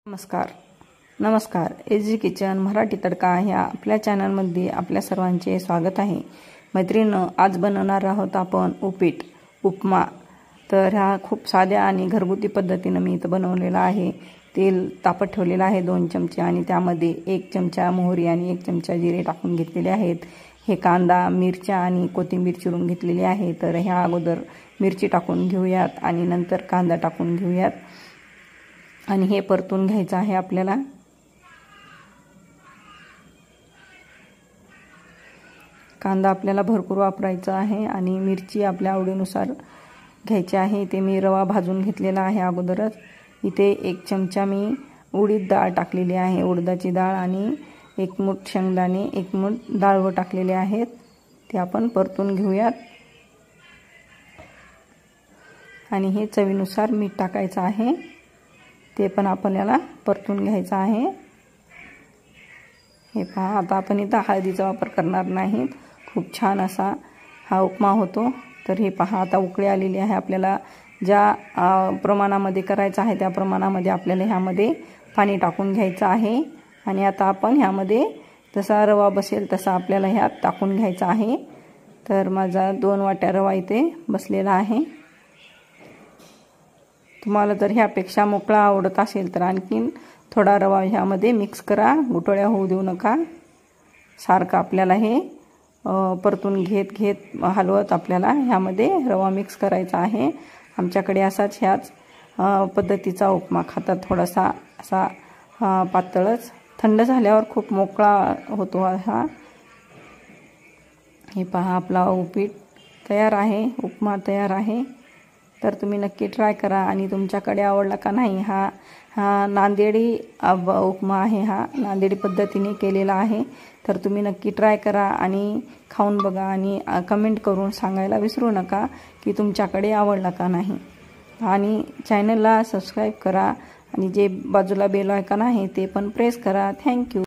नमस्कार ag kitchen Marathi तडका ह्या आपल्या चॅनलमध्ये आपल्या सर्वांचे स्वागत आहे। मैत्रिणींनो, आज बनवणार आहोत आपण उपमा। तर हा खूप साध्या आणि घरगुती पद्धतीने मी इथे बनवलेला आहे। तेल तापत ठेवलेलं आहे 2 चमचे आणि त्यामध्ये 1 चमचा मोहरी आणि 1 चमचा जिरे टाकून घेतलेले आहेत। हे कांदा, मिरच्या आणि कोथिंबीर चिरून घेतलेली आहे। तर ह्या अगोदर मिरची टाकून घेऊयात आणि नंतर कांदा टाकून घेऊयात आणि हे परतून घ्यायचं आहे आपल्याला। कांदा आपल्याला भरपूर वापरायचा आहे आणि मिरची आपल्या आवडीनुसार घ्यायची आहे। इथे मी रवा भाजून घेतलेला आहे अगोदरच। इथे 1 चमचा मी उडीद डाळ टाकलेली आहे, उडदाची डाळ, आणि 1 मूठ शेंगदाणे, 1 मूठ डाळव टाकलेले आहेत। ते आपण परतून घेऊयात आणि हे चवीनुसार मीठ टाकायचं आहे, ते पण आपल्याला परतून घ्यायचं आहे। हे पहा, आता आपण इथं हळदीचा वापर करणार नाही। खूप छान असा हा उपमा होतो। तर हे पहा, आता उकळी आलेली आहे। आपल्याला ज्या प्रमाणामध्ये करायचं आहे त्या प्रमाणामध्ये आपल्याला ह्यामध्ये पाणी टाकून घ्यायचं आहे आणि आता आपण ह्यामध्ये जसा रवा बसेल तसा आपल्याला ह्यात टाकून घ्यायचा आहे। तर माझा 2 वाट्या रवा इथे बसलेला आहे। तुम्हाला जर ह्यापेक्षा मोकळा आवडत असेल तर आणखीन थोडा रवा ह्यामध्ये मिक्स करा, गुठळ्या होऊ देऊ नका। सारखं आपल्याला हे परतून घेत हलवत आपल्याला ह्यामध्ये रवा मिक्स करायचा आहे। आमच्याकडे असाच ह्याच पद्धतीचा उपमा खातात, थोडासा असा पातळच। थंड झाल्यावर खूप मोकळा होतो हा। हे पहा, आपला उपीट तयार आहे, उपमा तयार आहे। तर तुम्ही नक्की ट्राय करा आणि तुमच्याकडे आवडला का नाही हा नांदेडी उपमा आहे, हा नांदेडी पद्धतीने केलेला आहे। तर तुम्ही नक्की ट्राय करा आणि खाऊन बघा आणि कमेंट करून सांगायला विसरू नका की तुमच्याकडे आवडला का नाही। आणि चॅनलला सबस्क्राईब करा आणि जे बाजूला बेल आयकॉन आहे ते पण प्रेस करा। थँक्यू।